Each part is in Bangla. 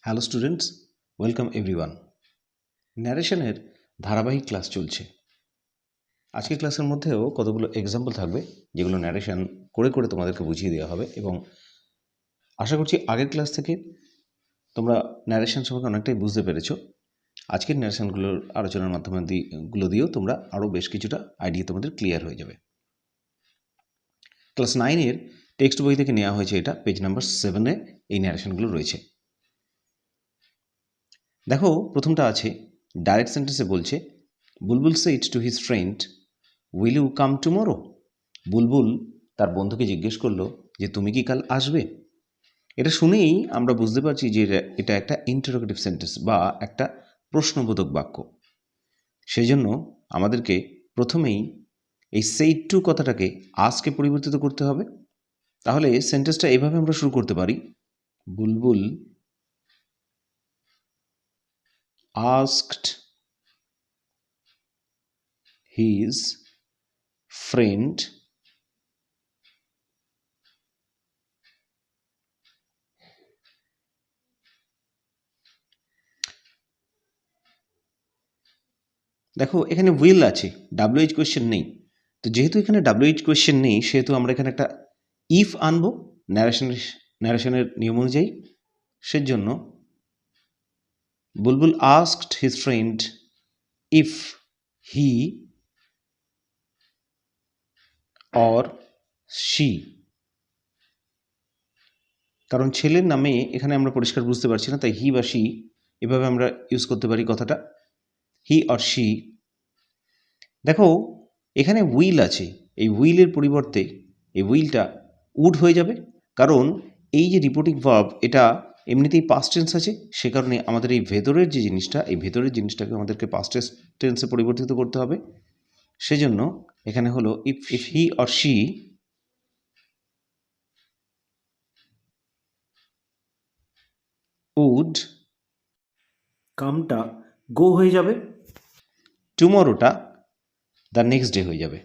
Hello students, welcome everyone. ন্যারেশনের ধারাবাহিক ক্লাস চলছে। আজকের ক্লাসের মধ্যেও কতগুলো এক্সাম্পল থাকবে যেগুলো ন্যারেশন করে করে তোমাদেরকে বুঝিয়ে দেওয়া হবে, এবং আশা করছি আগের ক্লাস থেকে তোমরা ন্যারেশন সম্পর্কে অনেকটাই বুঝতে পেরেছো। আজকের ন্যারেশনগুলোর আলোচনার মাধ্যমে গুলো দিয়েও তোমরা আরও বেশ কিছুটা আইডিয়া তোমাদের ক্লিয়ার হয়ে যাবে। ক্লাস 9-এর টেক্সট বই থেকে নেওয়া হয়েছে, এটা পেজ নাম্বার 7-এ এই ন্যারেশনগুলো রয়েছে। দেখো, প্রথমটা আছে ডাইরেক্ট সেন্টেন্সে বলছে, Bulbul said to his friend, will you come tomorrow? Bulbul তার বন্ধুকে জিজ্ঞেস করলো যে তুমি কি কাল আসবে। এটা শুনেই আমরা বুঝতে পারছি যে এটা একটা ইন্টারোগেটিভ সেন্টেন্স বা একটা প্রশ্নবোধক বাক্য। সেই জন্য আমাদেরকে প্রথমেই এই সেইড টু কথাটাকে আজকে পরিবর্তিত করতে হবে। তাহলে সেন্টেন্সটা এভাবে আমরা শুরু করতে পারি, বুলবুল asked his friend দেখো, এখানে উইল আছে, WH কোয়েশ্চেন নেই। তো যেহেতু এখানে WH কোয়েশ্চেন নেই, সেহেতু আমরা এখানে একটা ইফ আনবো ন্যারেশনের নিয়ম অনুযায়ী। সেজন্য বুলবুল asked his friend if he or she, কারণ ছেলের নামে এখানে আমরা পরিষ্কার বুঝতে পারছি না, তাই হি বা শি এভাবে আমরা ইউজ করতে পারি কথাটা, হি অর শি। দেখো, এখানে উইল আছে, এই উইলের পরিবর্তে এই উইলটা উড হয়ে যাবে, কারণ এই যে রিপোর্টিং ভার্ব এটা এমনিতেই পাস্ট টেন্স আছে। সে কারণে আমাদের এই ভেতরের যে জিনিসটা, এই ভেতরের জিনিসটাকে আমাদেরকে পাস্ট টেন্সে পরিবর্তিত করতে হবে। সেজন্য এখানে হলো if he or she would, কামটা গো হয়ে যাবে, টুমরোটা দ্য নেক্সট ডে হয়ে যাবে।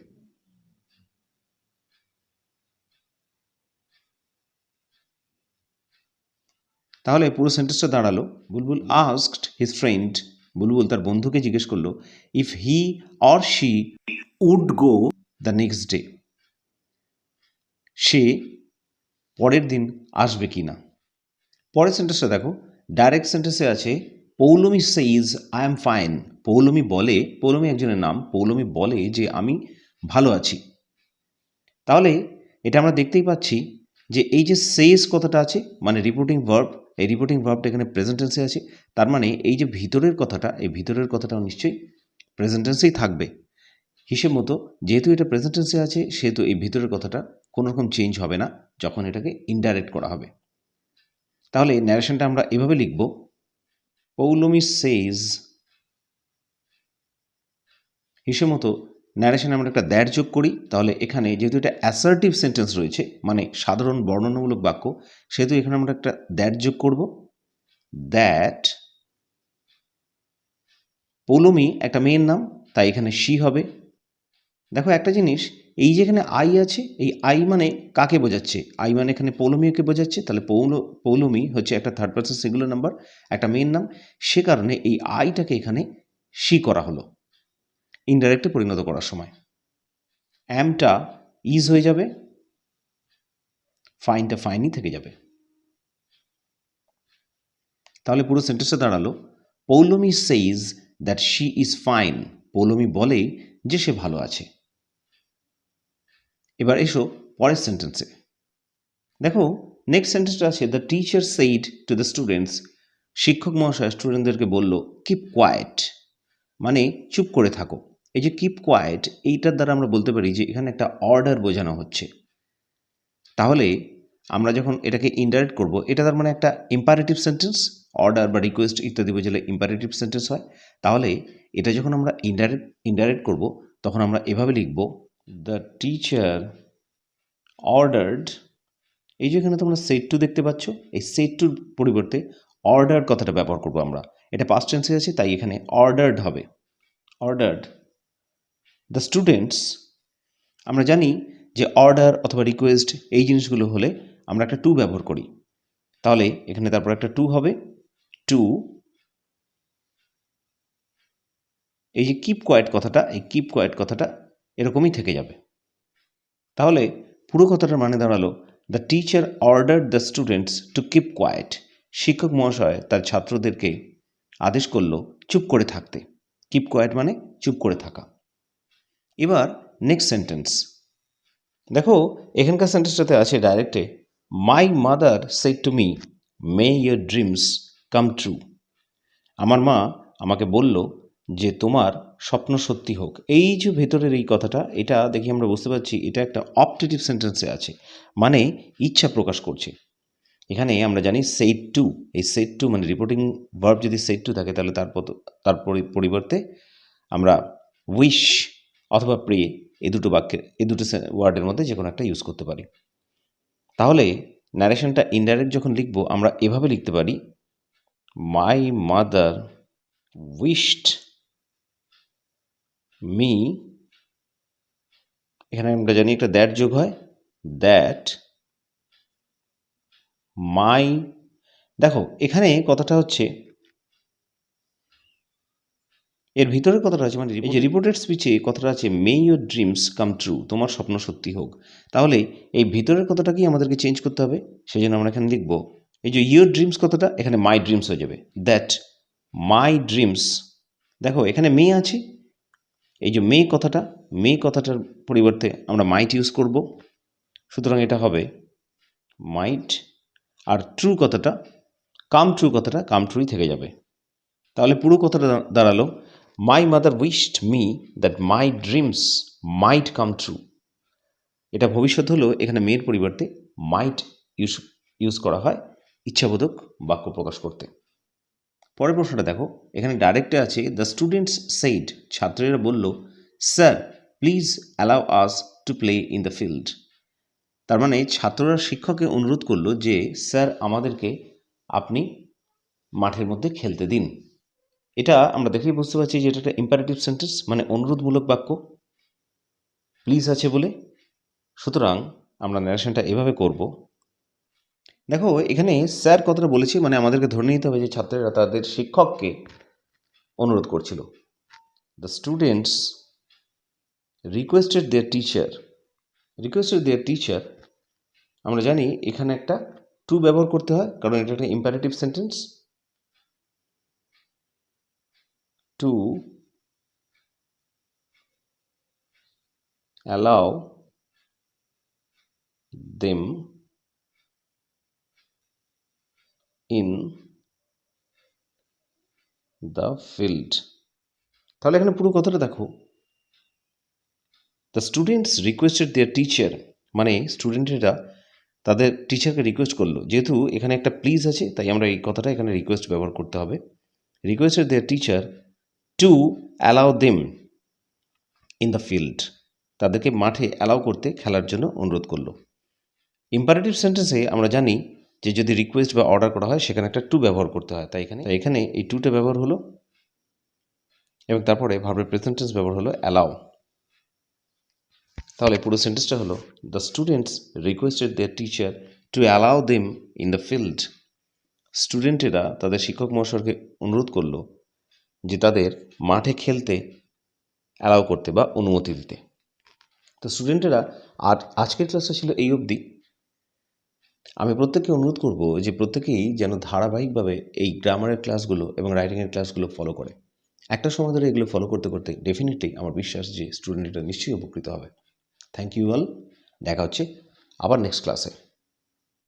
তাহলে পুরো সেন্টেন্সটা দাঁড়ালো, Bulbul asked his friend, Bulbul তার বন্ধুকে জিজ্ঞেস করলো, if he or she would go the next day, সে পরের দিন আসবে কি না। পরের সেন্টেন্সটা দেখো, ডাইরেক্ট সেন্টেন্সে আছে, Poulami says I am fine. Poulami বলে, পৌলমি একজনের নাম, পৌলমি বলে যে আমি ভালো আছি। তাহলে এটা আমরা দেখতেই পাচ্ছি যে এই যে সেইজ কথাটা আছে মানে রিপোর্টিং ভার্ব, এই রিপোর্টিং ভার্বটা এখানে প্রেজেন্ট টেন্সে আছে। তার মানে এই যে ভিতরের কথাটা, এই ভিতরের কথাটাও নিশ্চয়ই প্রেজেন্ট টেন্সেই থাকবে। হিসেব মতো যেহেতু এটা প্রেজেন্ট টেন্সে আছে, সেহেতু এই ভিতরের কথাটা কোনো রকম চেঞ্জ হবে না যখন এটাকে ইনডাইরেক্ট করা হবে। তাহলে ন্যারেশনটা আমরা এভাবে লিখব, পৌলমি সেইজ, হিসেব মতো ন্যারেশনে আমরা একটা দ্যাট যোগ করি। তাহলে এখানে যেহেতু এটা অ্যাসার্টিভ সেন্টেন্স রয়েছে, মানে সাধারণ বর্ণনামূলক বাক্য, সেহেতু এখানে আমরা একটা দ্যাট যোগ করব। দ্যাট, পৌলমি একটা মেয়ের নাম, তাই এখানে শি হবে। দেখো একটা জিনিস, এই যে এখানে আই আছে, এই আই মানে কাকে বোঝাচ্ছে? আই মানে এখানে পৌলমীকে বোঝাচ্ছে। তাহলে পৌলমী হচ্ছে একটা থার্ড পারসন সিঙ্গুলার নাম্বার, একটা মেয়ের নাম। সে কারণে এই আইটাকে এখানে শি করা হলো ইনডাইরেক্টে পরিণত করার সময়। অ্যামটা ইজ হয়ে যাবে, ফাইনটা ফাইনই থেকে যাবে। তাহলে পুরো সেন্টেন্সটা দাঁড়ালো, Poulami says that she is fine. Poulami বলে যে সে ভালো আছে। এবার এসো পরের সেন্টেন্সে। দেখো, নেক্সট সেন্টেন্সটা আছে, the teacher said to the students. শিক্ষক মহাশয় স্টুডেন্টদেরকে বলল, কিপ কোয়াইট, মানে চুপ করে থাকো। এই যে কিপ কোয়াইট, এইটার দ্বারা আমরা বলতে পারি যে এখানে একটা অর্ডার বোঝানো হচ্ছে। তাহলে আমরা যখন এটাকে ইনডাইরেক্ট করব, এটা তার মানে একটা ইম্পারেটিভ সেন্টেন্স, অর্ডার বা রিকোয়েস্ট ইত্যাদি বোঝালে ইম্পারেটিভ সেন্টেন্স হয়। তাহলে এটা যখন আমরা ইনডাইরেক্ট করব, তখন আমরা এভাবে লিখব, দ্য টিচার অর্ডার্ড। এই যেখানে তোমরা সেট টু দেখতে পাচ্ছ, এই সেট টুর পরিবর্তে অর্ডার কথাটা ব্যবহার করব আমরা। এটা পাস্ট টেন্সে আছে, তাই এখানে অর্ডার্ড হবে, অর্ডার্ড দ্য স্টুডেন্টস। আমরা জানি যে অর্ডার অথবা রিকোয়েস্ট এই জিনিসগুলো হলে আমরা একটা টু ব্যবহার করি, তাহলে এখানে তারপর একটা টু হবে। টু, এই যে কিপ কোয়াইট কথাটা, এই কিপ কোয়াইট কথাটা এরকমই থেকে যাবে। তাহলে পুরো কথাটার মানে দাঁড়ালো, the teacher order the students to keep quiet. শিক্ষক মহাশয় তার ছাত্রদেরকে আদেশ করলো চুপ করে থাকতে। কিপ কোয়াইট মানে চুপ করে থাকা। এবার নেক্সট সেন্টেন্স দেখো, এখানকার সেন্টেন্সটাতে আছে ডাইরেক্টে, my mother said to me may your dreams come true. আমার মা আমাকে বলল যে তোমার স্বপ্ন সত্যি হোক। এই যে ভেতরের এই কথাটা, এটা দেখি আমরা বুঝতে পারছি এটা একটা অপটেটিভ সেন্টেন্সে আছে, মানে ইচ্ছা প্রকাশ করছে। এখানে আমরা জানি সেড টু, এই সেড টু মানে রিপোর্টিং ভার্ব যদি সেড টু থাকে তাহলে তার পরিবর্তে আমরা উইশ অথবা প্রে এই দুটো ওয়ার্ডের মধ্যে যে কোনো একটা ইউজ করতে পারি। তাহলে ন্যারেশনটা ইনডাইরেক্ট যখন লিখব আমরা এভাবে লিখতে পারি, মাই মাদার উইশড মি, এখানে আমরা জানি একটা দ্যাট যোগ হয়, দ্যাট মাই, দেখো এখানে কথাটা হচ্ছে এর ভিতরের কথাটা আছে, মানে এই যে রিপোর্টেড স্পিচে কথাটা আছে মে ইয়োর ড্রিমস কাম ট্রু, তোমার স্বপ্ন সত্যি হোক। তাহলে এই ভিতরের কথাটাকেই আমাদেরকে চেঞ্জ করতে হবে, সেই জন্য আমরা এখানে লিখবো এই যে ইয়োর ড্রিমস কথাটা এখানে মাই ড্রিমস হয়ে যাবে, দ্যাট মাই ড্রিমস। দেখো এখানে মে আছে, এই যে মে কথাটার পরিবর্তে আমরা মাইট ইউজ করব, সুতরাং এটা হবে মাইট। আর ট্রু কথাটা, কাম ট্রুই থেকে যাবে। তাহলে পুরো কথাটা দাঁড়ালো, my mother wished me that my dreams might come true. এটা ভবিষ্যৎ হলো, এখানে মেয়ের পরিবর্তে মাইট ইউজ করা হয় ইচ্ছাবোধক বাক্য প্রকাশ করতে। পরের প্রশ্নটা দেখো, এখানে ডাইরেক্টে আছে দ্য স্টুডেন্টস সেইড, ছাত্রেরা বলল, sir please allow us to play in the field. তার মানে ছাত্ররা শিক্ষককে অনুরোধ করলো যে স্যার আমাদেরকে আপনি মাঠের মধ্যে খেলতে দিন। এটা আমরা দেখেই বুঝতে পারছি যে এটা একটা ইম্পারেটিভ সেন্টেন্স, মানে অনুরোধমূলক বাক্য, প্লিজ আছে বলে। সুতরাং আমরা ন্যারেশনটা এভাবে করব। দেখো এখানে স্যার কথাটা বলেছি, মানে আমাদেরকে ধরে নিতে হবে যে ছাত্ররা তাদের শিক্ষককে অনুরোধ করছিল। The students requested their teacher, আমরা জানি এখানে একটা টু ব্যবহার করতে হয়, কারণ এটা একটা imperative sentence. Two allow them in the field. তাহলে এখানে পুরো কথাটা দেখো, the students requested their teacher, মানে স্টুডেন্টেরা তাদের টিচারকে রিকোয়েস্ট করলো। যেহেতু এখানে একটা প্লিজ আছে তাই আমরা এই কথাটা এখানে রিকোয়েস্ট ব্যবহার করতে হবে। Requested their teacher to allow them in the field, তাদেরকে মাঠে অ্যালাউ করতে, খেলার জন্য অনুরোধ করলো। ইম্পারেটিভ সেন্টেন্সে আমরা জানি যে যদি রিকোয়েস্ট বা অর্ডার করা হয় সেখানে একটা টু ব্যবহার করতে হয়, তাই এখানে এই টুটা ব্যবহার হলো, এবং তারপরে ভার্বের প্রেজেন্ট টেন্স ব্যবহার হলো অ্যালাউ। তাহলে পুরো সেন্টেন্সটা হলো, the students requested their teacher to allow them in the field. স্টুডেন্টেরা তাদের শিক্ষক মহাশয়কে অনুরোধ করলো যে তাদের মাঠে খেলতে অ্যালাউ করতে বা অনুমতি দিতে। তো স্টুডেন্টেরা আজকের ক্লাসটা ছিল এই অবধি। আমি প্রত্যেককে অনুরোধ করব যে প্রত্যেকেই যেন ধারাবাহিকভাবে এই গ্রামারের ক্লাসগুলো এবং রাইটিংয়ের ক্লাসগুলো ফলো করে। একটা সময় ধরে এগুলো ফলো করতে করতে ডেফিনেটলি আমার বিশ্বাস যে স্টুডেন্টরা নিশ্চয়ই উপকৃত হবে। থ্যাংক ইউ অল, দেখা হচ্ছে আবার নেক্সট ক্লাসে।